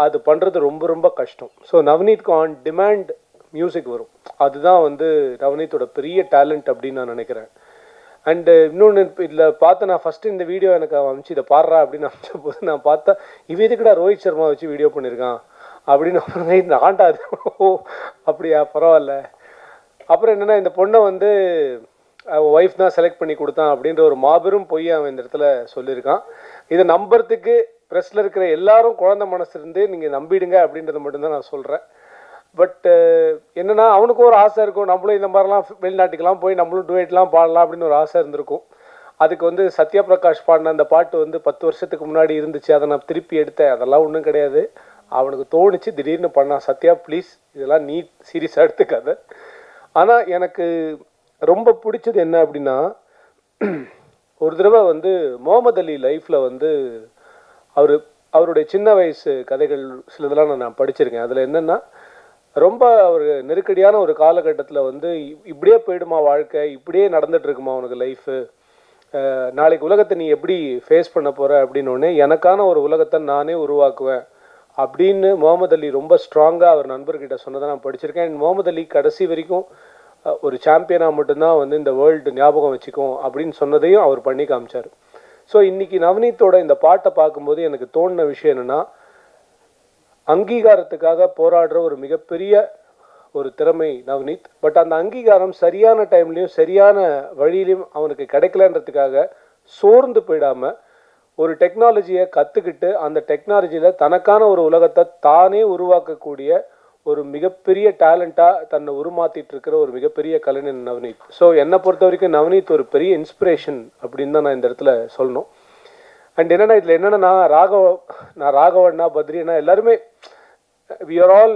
அது பண்ணுறது ரொம்ப ரொம்ப கஷ்டம். ஸோ நவநீத்க்கு ஆன் டிமாண்ட் மியூசிக் வரும். அதுதான் வந்து நவநீத்தோட பெரிய டேலண்ட் அப்படின்னு நான் நினைக்கிறேன். அண்டு இன்னொன்று இதில் பார்த்து நான் ஃபஸ்ட்டு இந்த வீடியோ எனக்கு அனுப்பிச்சு இதை பாடுறா அப்படின்னு அனுப்பிச்ச போது நான் பார்த்தா இவன் இதுக்குடா ரோஹித் சர்மா வச்சு வீடியோ பண்ணியிருக்கான் அப்படின்னு அப்புறம் இந்த ஆண்டாது. ஓ அப்படியா, பரவாயில்ல. அப்புறம் என்னென்னா இந்த பொண்ணை வந்து ஒய்ஃப் தான் செலக்ட் பண்ணி கொடுத்தான் அப்படின்ற ஒரு மாபெரும் பொய் அவன் இந்த இடத்துல சொல்லியிருக்கான். இதை நம்புறதுக்கு ப்ரெஸ்ஸில் இருக்கிற எல்லாரும் குழந்தை மனசு இருந்து நீங்கள் நம்பிடுங்க அப்படின்றத மட்டும்தான் நான் சொல்கிறேன். பட் என்னென்னா அவனுக்கும் ஒரு ஆசை இருக்கும், நம்மளும் இந்த மாதிரிலாம் வெளிநாட்டுக்கெலாம் போய் நம்மளும் டூயட்லாம் பாடலாம் அப்படின்னு ஒரு ஆசை இருந்திருக்கும். அதுக்கு வந்து சத்யா பிரகாஷ் பாடின அந்த பாட்டு வந்து 10 வருஷத்துக்கு முன்னாடி இருந்துச்சு, அதை நான் திருப்பி எடுத்தேன். அதெல்லாம் ஒன்றும் கிடையாது, அவனுக்கு தோணுச்சு திடீர்னு பண்ணான். சத்யா ப்ளீஸ் இதெல்லாம் நீ சீரியஸாக எடுத்துக்காத. ஆனால் எனக்கு ரொம்ப பிடிச்சது என்ன அப்படின்னா, ஒரு தடவை வந்து முகமது அலி லைஃப்பில் வந்து அவருடைய சின்ன வயசு கதைகள் சிலதெல்லாம் நான் படிச்சிருக்கேன். அதில் என்னென்னா ரொம்ப ஒரு நெருக்கடியான ஒரு காலகட்டத்தில் வந்து இப்படியே போயிடுமா வாழ்க்கை, இப்படியே நடந்துட்டு இருக்குமா உனக்கு லைஃபு, நாளைக்கு உலகத்தை நீ எப்படி ஃபேஸ் பண்ண போகிற அப்படின்னோடனே எனக்கான ஒரு உலகத்தை நானே உருவாக்குவேன் அப்படின்னு முகமது அலி ரொம்ப ஸ்ட்ராங்காக அவர் நண்பர்கிட்ட சொன்னதை நான் படிச்சிருக்கேன். அண்ட் முகமது அலி கடைசி வரைக்கும் ஒரு சாம்பியனாக மட்டும்தான் வந்து இந்த வேர்ல்டு ஞாபகம் வச்சுக்கும் அப்படின்னு சொன்னதையும் அவர் பண்ணி காமிச்சார். ஸோ இன்றைக்கி நவநீத்தோட இந்த பாட்டை பார்க்கும்போது எனக்கு தோணின விஷயம் என்னென்னா, அங்கீகாரத்துக்காக போராடுற ஒரு மிகப்பெரிய ஒரு திறமை நவநீத். பட் அந்த அங்கீகாரம் சரியான டைம்லையும் சரியான வழியிலையும் அவனுக்கு கிடைக்கலன்றதுக்காக சோர்ந்து போயிடாமல் ஒரு டெக்னாலஜியை கற்றுக்கிட்டு அந்த டெக்னாலஜியில் தனக்கான ஒரு உலகத்தை தானே உருவாக்கக்கூடிய ஒரு மிகப்பெரிய டேலண்ட்டாக தன்னை உருமாற்றிட்டு இருக்கிற ஒரு மிகப்பெரிய கலைஞன் நவநீத். ஸோ என்னை பொறுத்த வரைக்கும் நவநீத் ஒரு பெரிய இன்ஸ்பிரேஷன் அப்படின்னு தான் நான் இந்த இடத்துல சொல்லணும். அண்ட் என்னென்னா இதில் என்னென்னா நான் ராகவண்ணா பத்ரினா எல்லாருமே வி ஆர் ஆல்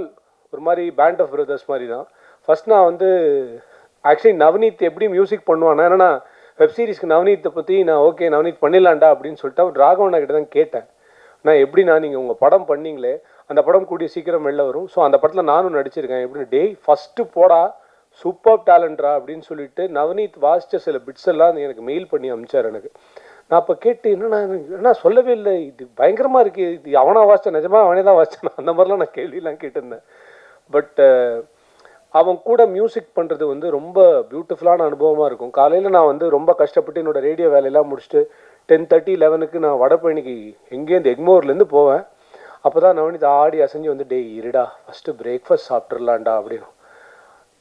ஒரு மாதிரி பேண்ட் ஆஃப் பிரதர்ஸ் மாதிரி தான். ஃபர்ஸ்ட் நான் வந்து ஆக்சுவலி நவநீத் எப்படி மியூசிக் பண்ணுவானா, ஏன்னா வெப் சீரிஸ்க்கு நவநீத்தை பற்றி நான் ஓகே நவநீத் பண்ணிடலாண்டா அப்படின்னு சொல்லிட்டு அவர் ராகவண்ணா கிட்ட தான் கேட்டேன். நான் எப்படின்னா நீங்கள் உங்கள் படம் பண்ணீங்களே அந்த படம் கூடிய சீக்கிரம் வெளில வரும், ஸோ அந்த படத்தில் நானும் நடிச்சிருக்கேன், எப்படின்னு டேய் ஃபஸ்ட்டு போடா சூப்பர் டேலண்ட்ரா அப்படின்னு சொல்லிட்டு நவநீத் வாசித்த சில பிட்ஸ் எல்லாம் எனக்கு மெயில் பண்ணி அனுப்பிச்சார் எனக்கு. நான் அப்போ கேட்டு என்ன சொல்லவே இல்லை, இது பயங்கரமாக இருக்குது, இது அவனா வாசித்தேன், நிஜமாக அவனே தான் வாசித்தேன், அந்த மாதிரிலாம் நான் கேள்வியெலாம் கேட்டிருந்தேன். பட் அவன் கூட மியூசிக் பண்ணுறது வந்து ரொம்ப பியூட்டிஃபுல்லான அனுபவமாக இருக்கும். காலையில் நான் வந்து ரொம்ப கஷ்டப்பட்டு என்னோடய ரேடியோ வேலையெல்லாம் முடிச்சுட்டு 10:30 11க்கு நான் வடபழனிக்கு எங்கேருந்து எக்மோர்லேருந்து போவேன். அப்போ தான் நவநீத் ஆடி அசைஞ்சு வந்து டே இருடா ஃபஸ்ட்டு பிரேக்ஃபாஸ்ட் சாப்பிட்றலாண்டா அப்படின்னு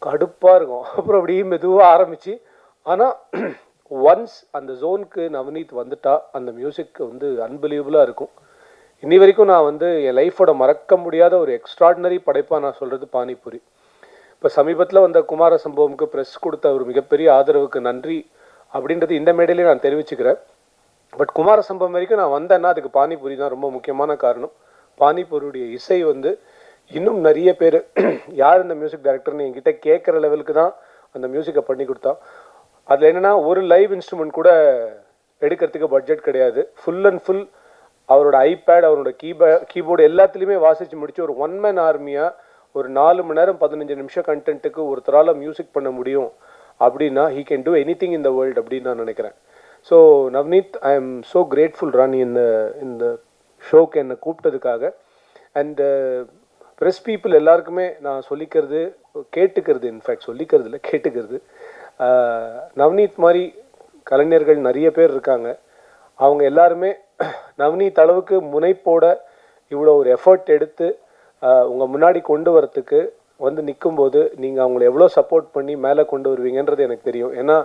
கடுப்பாக இருக்கும். அப்புறம் அப்படியே மெதுவாக ஆரம்பித்து ஆனால் ஒன்ஸ் அந்த ஜோனுக்கு நவநீத் வந்துட்டா அந்த மியூசிக் வந்து அன்பிலீவபுளாக இருக்கும். இன்னி வரைக்கும் நான் வந்து என் லைஃபோட மறக்க முடியாத ஒரு எக்ஸ்ட்ராடினரி படைப்பாக நான் சொல்கிறது பானிபூரி. இப்போ சமீபத்தில் வந்த குமார சம்பவமுக்கு ப்ரெஸ் கொடுத்த ஒரு மிகப்பெரிய ஆதரவுக்கு நன்றி அப்படின்றது இந்த மேடையிலே நான் தெரிவிச்சுக்கிறேன். பட் குமார சம்பவம் வரைக்கும் நான் வந்தேன்னா அதுக்கு பானிபூரி தான் ரொம்ப முக்கியமான காரணம். பானிபூரியுடைய இசை வந்து இன்னும் நிறைய பேர் யார் இந்த மியூசிக் டைரக்டர்னு என்கிட்ட கேட்குற லெவலுக்கு தான் அந்த மியூசிக்கை பண்ணி கொடுத்தான். அதில் என்னென்னா ஒரு லைவ் இன்ஸ்ட்ருமெண்ட் கூட எடுக்கிறதுக்கு பட்ஜெட் கிடையாது. ஃபுல் அண்ட் ஃபுல் அவரோட ஐபேட் அவரோட கீபோர்டு எல்லாத்துலேயுமே வாசித்து முடிச்சு ஒரு ஒன் மேன் ஆர்மியாக ஒரு 4 மணி நேரம் 15 நிமிஷம் கண்டென்ட்டுக்கு ஒருத்தரால் மியூசிக் பண்ண முடியும் அப்படின்னா he can do anything in the world அப்படின்னு நான் நினைக்கிறேன். So Navneet, I am so grateful Rani இந்த ஷோக்கு என்னை கூப்பிட்டதுக்காக. அண்டு ப்ரெஸ் பீப்புள் எல்லாருக்குமே நான் சொல்லிக்கிறது கேட்டுக்கிறது, இன்ஃபேக்ட் சொல்லிக்கிறது இல்லை கேட்டுக்கிறது, நவ்னீத் மாதிரி கலைஞர்கள் நிறைய பேர் இருக்காங்க. அவங்க எல்லாருமே நவ்னீத் அளவுக்கு முனைப்போட இவ்வளோ ஒரு எஃபர்ட் எடுத்து உங்கள் முன்னாடி கொண்டு வரத்துக்கு வந்து நிற்கும்போது நீங்கள் அவங்கள எவ்வளோ சப்போர்ட் பண்ணி மேலே கொண்டு வருவீங்கன்றது எனக்கு தெரியும். ஏன்னா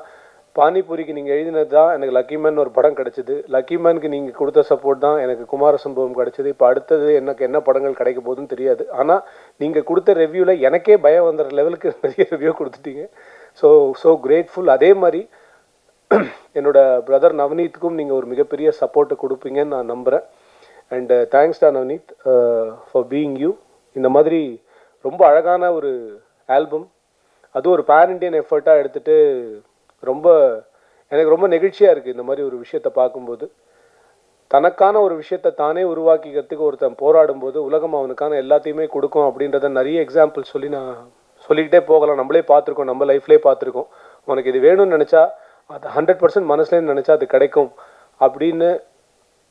பானிபூரிக்கு நீங்கள் எழுதினது தான் எனக்கு லக்கிமேன் ஒரு படம் கிடச்சிது, லக்கிமேனுக்கு நீங்கள் கொடுத்த சப்போர்ட் தான் எனக்கு குமார சம்பவம் கிடச்சிது. இப்போ அடுத்தது எனக்கு என்ன படங்கள் கிடைக்க போகுதுன்னு தெரியாது. ஆனால் நீங்கள் கொடுத்த ரிவ்யூவில் எனக்கே பயம் வந்துடுற லெவலுக்கு நிறைய ரிவ்யூ கொடுத்துட்டீங்க. So grateful. அதே மாதிரி என்னோட பிரதர் நவநீத்துக்கும் நீங்கள் ஒரு மிகப்பெரிய சப்போர்ட்டை கொடுப்பீங்கன்னு நான் நம்புகிறேன். அண்ட் தேங்க்ஸ் டா நவநீத் ஃபார் பீயிங் யூ. இந்த மாதிரி ரொம்ப அழகான ஒரு ஆல்பம், அதுவும் ஒரு பேன் இண்டியன் எஃபர்ட்டாக எடுத்துகிட்டு எனக்கு ரொம்ப நெகிழ்ச்சியாக இருக்குது இந்த மாதிரி ஒரு விஷயத்தை பார்க்கும்போது. தனக்கான ஒரு விஷயத்தை தானே உருவாக்கிக்கிறதுக்கு ஒருத்தன் போராடும்போது உலகம் அவனுக்கான எல்லாத்தையுமே கொடுக்கும் அப்படின்றத நிறைய எக்ஸாம்பிள் சொல்லி நான் சொல்லிக்கிட்டே போகலாம். நம்மளே பார்த்துருக்கோம், நம்ம லைஃப்லேயே பார்த்துருக்கோம். உனக்கு இது வேணும்னு நினச்சா அது 100% மனசுலேருந்து நினச்சா அது கிடைக்கும் அப்படின்னு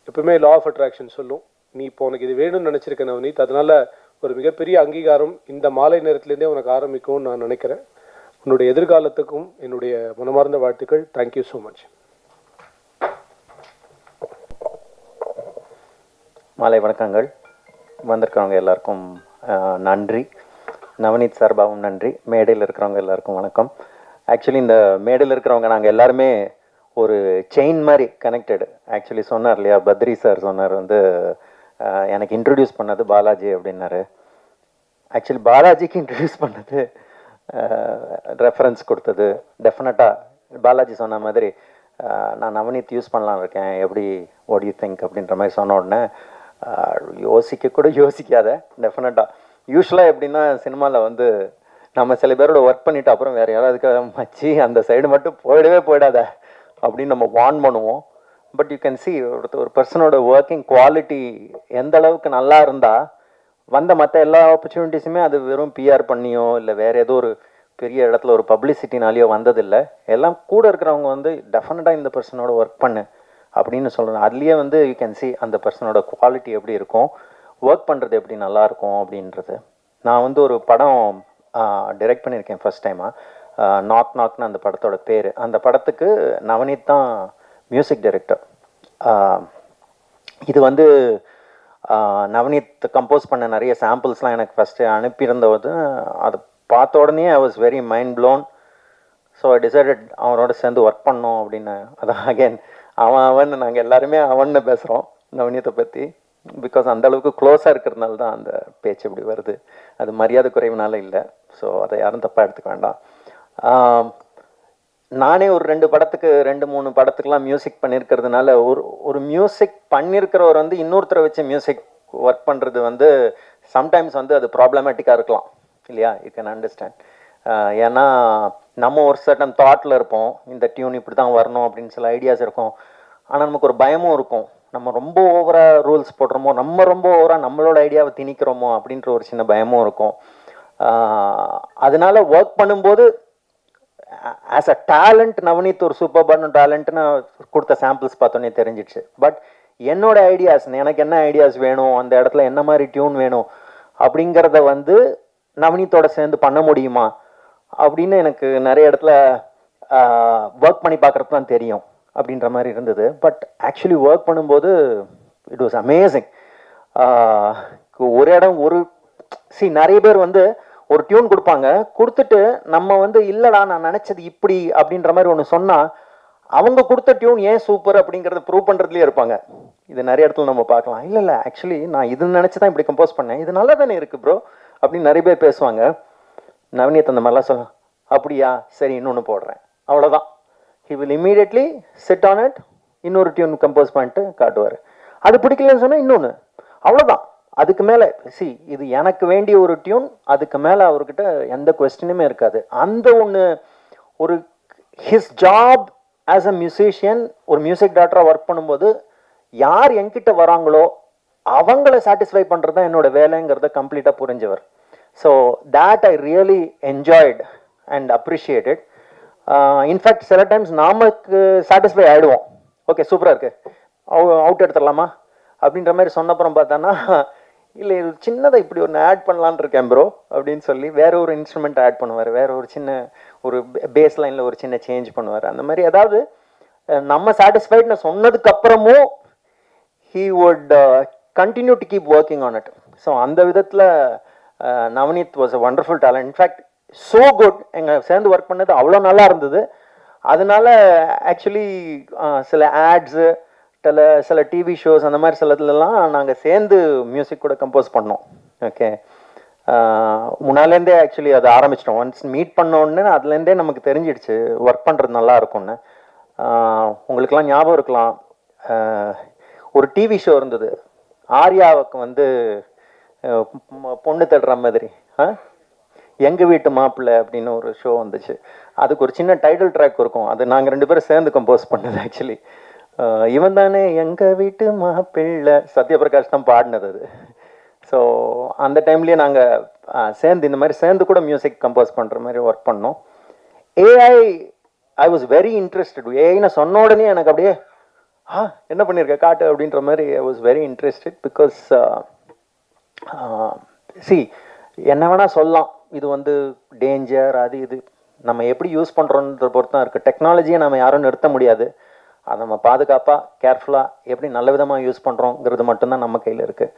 எப்பவுமே லா ஆஃப் அட்ராக்ஷன் சொல்லும். நீ இப்போ உனக்கு இது வேணும்னு நினச்சிருக்க நவநீத், அதனால் ஒரு மிகப்பெரிய அங்கீகாரம் இந்த மாலை நேரத்துலேருந்தே உனக்கு ஆரம்பிக்கும்னு நான் நினைக்கிறேன். உன்னுடைய எதிர்காலத்துக்கும் என்னுடைய மனமார்ந்த வாழ்த்துக்கள். Thank you so much. மாலை வணக்கங்கள். வந்திருக்கிறவங்க எல்லாருக்கும் நன்றி. நவநீத் சார்பாகவும் நன்றி. மேடையில் இருக்கிறவங்க எல்லாருக்கும் வணக்கம். ஆக்சுவலி இந்த மேடையில் இருக்கிறவங்க நாங்கள் எல்லாருமே ஒரு செயின் மாதிரி கனெக்டடு. ஆக்சுவலி சொன்னார் இல்லையா, பத்ரி சார் சொன்னார் வந்து எனக்கு இன்ட்ரடியூஸ் பண்ணது பாலாஜி அப்படின்னாரு. ஆக்சுவலி பாலாஜிக்கு இன்ட்ரடியூஸ் பண்ணது ரெஃபரன்ஸ் கொடுத்தது டெஃபினட்டாக பாலாஜி சொன்ன மாதிரி நான் நவநீத் யூஸ் பண்ணலான்னு இருக்கேன், எப்படி வாட் யூ திங்க் அப்படின்ற மாதிரி சொன்ன உடனே யோசிக்காத டெஃபினட்டாக. யூஸ்வலாக எப்படின்னா சினிமாவில் வந்து நம்ம சில பேரோட ஒர்க் பண்ணிவிட்டு அப்புறம் வேறு யாராவதுக்கு மச்சி அந்த சைடு மட்டும் போயிடாத அப்படின்னு நம்ம வார்ன் பண்ணுவோம். பட் யூ கேன் சி ஒரு பர்சனோட ஒர்க்கிங் குவாலிட்டி எந்த அளவுக்கு நல்லா இருந்தால் வந்த மற்ற எல்லா ஆப்பர்ச்சுனிட்டிஸுமே அது வெறும் பிஆர் பண்ணியோ இல்லை வேறு ஏதோ ஒரு பெரிய இடத்துல ஒரு பப்ளிசிட்டினாலேயோ வந்ததில்லை. எல்லாம் கூட இருக்கிறவங்க வந்து டெஃபினட்டாக இந்த பர்சனோட ஒர்க் பண்ணு அப்படின்னு சொல்கிறேன். அதுலேயே வந்து யூ கேன் சி அந்த பர்சனோட குவாலிட்டி எப்படி இருக்கும், ஒர்க் பண்ணுறது எப்படி நல்லாயிருக்கும் அப்படின்றது. நான் வந்து ஒரு படம் டைரக்ட் பண்ணியிருக்கேன் ஃபர்ஸ்ட் டைமாக, நாக்னு அந்த படத்தோட பேர். அந்த படத்துக்கு நவநீத் தான் மியூசிக் டைரக்டர். இது வந்து நவநீத் கம்போஸ் பண்ண நிறைய சாம்பிள்ஸ்லாம் எனக்கு ஃபஸ்ட்டு அனுப்பியிருந்தது. அதை பார்த்த உடனே ஐ was very mind blown. So I decided அவனோட சேர்ந்து ஒர்க் பண்ணோம் அப்படின்னு. அதான் அகேன் அவன் நாங்கள் எல்லாருமே அவன்னு பேசுகிறோம் நவநீத்தை பற்றி. பிகாஸ் அந்த அளவுக்கு க்ளோஸாக இருக்கிறதுனால தான் அந்த பேச்சு இப்படி வருது. அது மரியாதை குறைவுனால இல்லை. ஸோ அதை யாரும் தப்பாக எடுத்துக்க வேண்டாம். நானே ஒரு 2-3 படத்துக்கெலாம் மியூசிக் பண்ணியிருக்கிறதுனால ஒரு மியூசிக் பண்ணியிருக்கிறவர் வந்து இன்னொருத்தரை வச்சு மியூசிக் ஒர்க் பண்ணுறது வந்து சம்டைம்ஸ் வந்து அது ப்ராப்ளமேட்டிக்காக இருக்கலாம் இல்லையா? You can understand. ஏன்னா நம்ம ஒரு சர்டன் தாட்டில் இருப்போம், இந்த டியூன் இப்படி தான் வரணும் அப்படின்னு சில ஐடியாஸ் இருக்கும். ஆனால் நமக்கு ஒரு பயமும் இருக்கும், நம்ம ரொம்ப ஓவராக ரூல்ஸ் போடுறோமோ, நம்ம ரொம்ப ஓவராக நம்மளோட ஐடியாவை திணிக்கிறோமோ அப்படின்ற ஒரு சின்ன பயமும் இருக்கும். அதனால ஒர்க் பண்ணும்போது ஆஸ் அ டேலண்ட் நவநீத் ஒரு சூப்பர்பான டேலண்ட்னு கொடுத்த சாம்பிள்ஸ் பார்த்தோன்னே தெரிஞ்சிடுச்சு. பட் என்னோட ஐடியாஸ், எனக்கு என்ன ஐடியாஸ் வேணும், அந்த இடத்துல என்ன மாதிரி டியூன் வேணும் அப்படிங்கிறத வந்து நவநீத்தோட சேர்ந்து பண்ண முடியுமா அப்படின்னு எனக்கு நிறைய இடத்துல ஒர்க் பண்ணி பார்க்குறது தான் தெரியும் அப்படின்ற மாதிரி இருந்தது. பட் ஆக்சுவலி ஒர்க் பண்ணும்போது இட் வாஸ் அமேசிங். நிறைய பேர் வந்து ஒரு டியூன் கொடுப்பாங்க, கொடுத்துட்டு நம்ம வந்து இல்லைடா நான் நினச்சது இப்படி அப்படின்ற மாதிரி ஒன்று சொன்னால் அவங்க கொடுத்த டியூன் ஏன் சூப்பர் அப்படிங்கிறத ப்ரூவ் பண்ணுறதுலேயே இருப்பாங்க. இது நிறைய இடத்துல நம்ம பார்க்கலாம். இல்லை ஆக்சுவலி நான் இது நினச்சி தான் இப்படி கம்போஸ் பண்ணேன், இது நல்லா தானே இருக்குது ப்ரோ அப்படின்னு நிறைய பேர் பேசுவாங்க. நவநீத் அந்த மாதிரிலாம் சொல்லலாம், அப்படியா சரி இன்னொன்று போடுறேன், அவ்வளோதான். He will immediately sit on it, இன்னொரு டியூன் கம்போஸ் பண்ணிட்டு காட்டுவார். அது பிடிக்கலன்னு சொன்னால் இன்னொன்று, அவ்வளோதான். அதுக்கு மேலே இது எனக்கு வேண்டிய ஒரு டியூன், அதுக்கு மேலே அவர்கிட்ட எந்த கொஸ்டினுமே இருக்காது. அந்த ஒரு his job as a musician, ஒரு மியூசிக் டைரக்டராக ஒர்க் பண்ணும்போது யார் என்கிட்ட வராங்களோ அவங்கள சாட்டிஸ்ஃபை பண்ணுறது தான் என்னோட வேலைங்கிறத கம்ப்ளீட்டாக புரிஞ்சவர். So that I really enjoyed and appreciated. In fact சில டைம்ஸ் நமக்கு சாட்டிஸ்ஃபை ஆகிடுவோம், ஓகே சூப்பராக இருக்குது, அவுட் எடுத்துடலாமா அப்படின்ற மாதிரி சொன்னப்புறம் பார்த்தான்னா, இல்லை இது சின்னதாக இப்படி ஒன்று ஆட் பண்ணலான் இருக்கேன் ப்ரோ அப்படின்னு சொல்லி வேற ஒரு இன்ஸ்ட்ருமெண்ட் ஆட் பண்ணுவார், வேற ஒரு சின்ன ஒரு பேஸ் லைனில் ஒரு சின்ன சேஞ்ச் பண்ணுவார். அந்த மாதிரி அதாவது நம்ம சாட்டிஸ்ஃபைட்னு சொன்னதுக்கப்புறமும் he would continue to keep working on it. So அந்த விதத்தில் Navneet was a wonderful talent. In fact so good, எங்கள் சேர்ந்து ஒர்க் பண்ணது அவ்வளோ நல்லா இருந்தது. அதனால ஆக்சுவலி சில ஆட்ஸு, சில டிவி ஷோஸ் அந்த மாதிரி சிலதுலலாம் நாங்கள் சேர்ந்து மியூசிக் கூட கம்போஸ் பண்ணோம். ஓகே, முன்னாலேருந்தே ஆக்சுவலி அதை ஆரம்பிச்சிட்டோம். ஒன்ஸ் மீட் பண்ணோன்னு அதுலேருந்தே நமக்கு தெரிஞ்சிடுச்சு ஒர்க் பண்ணுறது நல்லா இருக்கும்னு. உங்களுக்கெல்லாம் ஞாபகம் இருக்கலாம், ஒரு டிவி ஷோ இருந்தது, ஆர்யாவுக்கு வந்து பொண்ணு தடுற மாதிரி, எங்கள் வீட்டு மாப்பிள்ளை அப்படின்னு ஒரு ஷோ வந்துச்சு. அதுக்கு ஒரு சின்ன டைட்டில் ட்ராக் இருக்கும், அது நாங்கள் 2 பேரும் சேர்ந்து கம்போஸ் பண்ணது. ஆக்சுவலி இவன் தானே எங்கள் வீட்டு மாப்பிள்ளை, சத்யபிரகாஷ் தான் பாடினது அது. ஸோ அந்த டைம்லேயே நாங்கள் சேர்ந்து இந்த மாதிரி சேர்ந்து கூட மியூசிக் கம்போஸ் பண்ணுற மாதிரி ஒர்க் பண்ணோம். I was very interested. ஏஐன்னு சொன்ன உடனே எனக்கு அப்படியே என்ன பண்ணியிருக்க காட்டு அப்படின்ற மாதிரி I was very interested. Because என்ன வேணால் சொல்லலாம், இது வந்து டேஞ்சர் அது இது, நம்ம எப்படி யூஸ் பண்ணுறோன்ற பொறுத்து தான் இருக்குது. டெக்னாலஜியை நம்ம யாரும் நிறுத்த முடியாது, அதை நம்ம பாதுகாப்பாக கேர்ஃபுல்லாக எப்படி நல்ல விதமாக யூஸ் பண்ணுறோங்கிறது மட்டும்தான் நம்ம கையில் இருக்குது.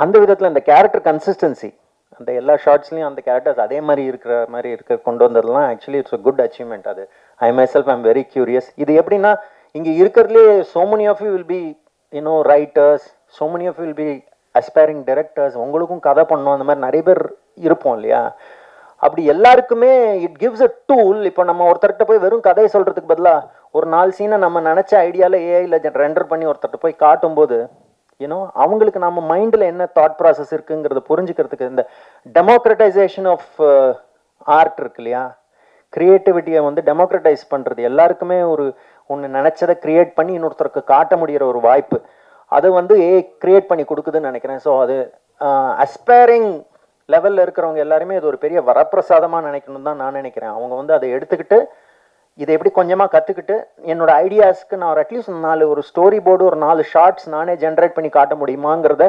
அந்த விதத்தில் இந்த கேரக்டர் கன்சிஸ்டன்சி, அந்த எல்லா ஷார்ட்ஸ்லையும் அந்த கேரக்டர்ஸ் அதே மாதிரி கொண்டு வந்ததுலாம் actually it's a good achievement. அது I myself I'm very curious. இது எப்படின்னா, இங்கே இருக்கிறதுலே so many of you will be writers, so many of you will be aspiring directors, உங்களுக்கும் கதை பண்ணணும் அந்த மாதிரி நிறைய பேர் இருப்போம் இல்லையா? அப்படி எல்லாருக்குமே இட் கிவ்ஸ் அ டூல். இப்போ நம்ம ஒருத்தர்கிட்ட போய் வெறும் கதையை சொல்கிறதுக்கு பதிலாக ஒரு 4 சீனை நம்ம நினச்ச ஐடியாவில் ஏஐயில் ரெண்டர் பண்ணி ஒருத்தர்கிட்ட போய் காட்டும்போது அவங்களுக்கு நம்ம மைண்டில் என்ன தாட் ப்ராசஸ் இருக்குங்கிறத புரிஞ்சுக்கிறதுக்கு இந்த டெமோக்ரட்டைசேஷன் ஆஃப் ஆர்ட் இருக்கு இல்லையா? க்ரியேட்டிவிட்டியை வந்து டெமோக்ரட்டைஸ் பண்ணுறது, எல்லாருக்குமே ஒன்று நினச்சதை க்ரியேட் பண்ணி இன்னொருத்தருக்கு காட்ட முடிகிற ஒரு வாய்ப்பு, அது வந்து க்ரியேட் பண்ணி கொடுக்குதுன்னு நினைக்கிறேன். ஸோ அது அஸ்பைரிங் லெவலில் இருக்கிறவங்க எல்லாருமே இது ஒரு பெரிய வரப்பிரசாதமாக நினைக்கணும்னு தான் நான் நினைக்கிறேன். அவங்க வந்து அதை எடுத்துக்கிட்டு இதை எப்படி கொஞ்சமாக கற்றுக்கிட்டு என்னோட ஐடியாஸ்க்கு நான் அட்லீஸ்ட் 4 ஒரு ஸ்டோரி போர்டு, ஒரு 4 ஷார்ட்ஸ் நானே ஜென்ரேட் பண்ணி காட்ட முடியுமாங்கிறத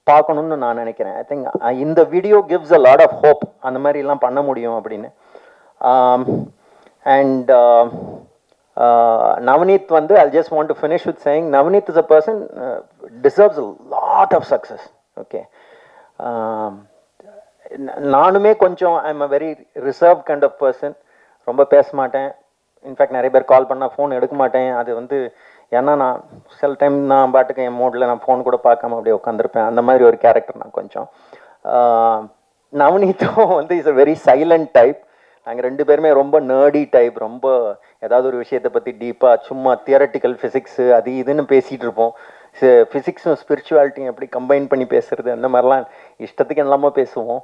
பார்க்கணுன்னு நான் நினைக்கிறேன். ஐ திங்க் இந்த video gives a lot of hope, அந்த மாதிரிலாம் பண்ண முடியும் அப்படின்னு. அண்ட் Navneet வந்து I just want to finish with saying Navneet is a person deserves a lot of success. Okay, நானுமே கொஞ்சம் I am a very reserve kind of person, ரொம்ப பேச மாட்டேன். இன்ஃபேக்ட் நிறைய பேர் கால் பண்ணால் ஃபோன் எடுக்க மாட்டேன். அது வந்து ஏன்னா நான் சில டைம் நான் பாட்டுக்கு என் மூடில் நான் ஃபோன் கூட பார்க்காம அப்படியே உட்காந்துருப்பேன். அந்த மாதிரி ஒரு கேரக்டர் நான் கொஞ்சம். நவநீத்தும் வந்து is a very silent type. நாங்கள் 2 பேருமே ரொம்ப நர்டி டைப். ரொம்ப ஏதாவது ஒரு விஷயத்தை பற்றி டீப்பாக சும்மா தியரட்டிக்கல் ஃபிசிக்ஸு அது இதுன்னு பேசிகிட்டு இருப்போம். ஃபிசிக்ஸும் ஸ்பிரிச்சுவாலிட்டியும் எப்படி கம்பைன் பண்ணி பேசுறது, அந்த மாதிரிலாம் இஷ்டத்துக்கு எல்லாமே பேசுவோம்.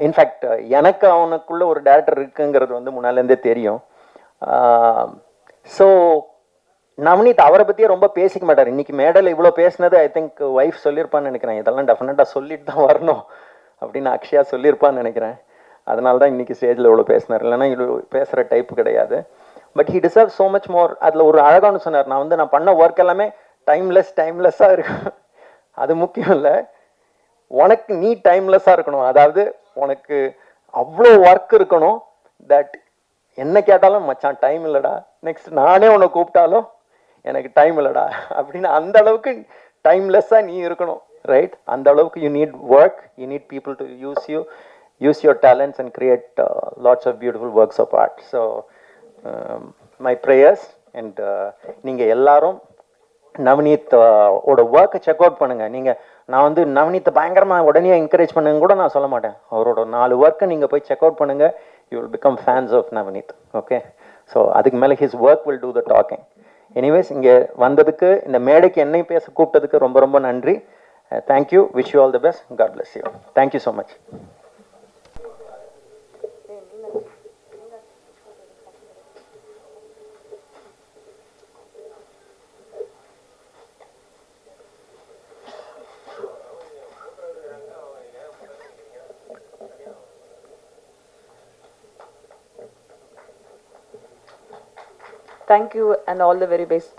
இன்ஃபேக்ட் எனக்கு அவனுக்குள்ள ஒரு டேரக்டர் இருக்குங்கிறது வந்து முன்னாலேருந்தே தெரியும். ஸோ நவநீத் அவரை பற்றியே ரொம்ப பேசிக்க மாட்டார். இன்றைக்கி மேடையில் இவ்வளோ பேசினது ஐ திங்க் ஒய்ஃப் சொல்லியிருப்பான்னு நினைக்கிறேன். இதெல்லாம் டெஃபினட்டாக சொல்லிட்டு தான் வரணும் அப்படின்னு அக்ஷயா சொல்லியிருப்பான்னு நினைக்கிறேன். அதனால தான் இன்றைக்கி ஸ்டேஜில் இவ்வளோ பேசினார். இல்லைன்னா இவ்வளோ பேசுகிற டைப்பு கிடையாது. But he deserve so much more. அதில் ஒரு அழகானு சொன்னார், நான் பண்ண ஒர்க் எல்லாமே டைம்லெஸ்ஸாக இருக்கு. அது முக்கியம் இல்லை, உனக்கு நீ டைம்லெஸ்ஸாக இருக்கணும். அதாவது உனக்கு அவ்வளோ ஒர்க் இருக்கணும் தட் என்ன கேட்டாலும் மச்சான் டைம் இல்லைடா, நெக்ஸ்ட் நானே உன்னை கூப்பிட்டாலும் எனக்கு டைம் இல்லைடா அப்படின்னு அந்த அளவுக்கு டைம்லெஸ்ஸாக நீ இருக்கணும். ரைட்? அந்த அளவுக்கு you need work, you need people to use your talents and create lots of beautiful works of art. So my prayers. And நீங்கள் எல்லாரும் நவநீத் ஓட ஒர்க்கை செக் அவுட் பண்ணுங்கள். நான் வந்து நவநீத்தை பயங்கரமாக உடனே என்கரேஜ் பண்ணுங்க கூட நான் சொல்ல மாட்டேன். அவரோட 4 ஒர்க்கை நீங்கள் போய் செக் அவுட் பண்ணுங்கள். You will become fans of Navneet. Okay? So அதுக்கு மேலே his work will do the talking. Anyways, இங்கே வந்ததுக்கு, இந்த மேடைக்கு என்னை பேச கூப்பிட்டதுக்கு ரொம்ப ரொம்ப நன்றி. Thank you. Wish you all the best. God bless you. Thank you so much. Thank you and all the very best.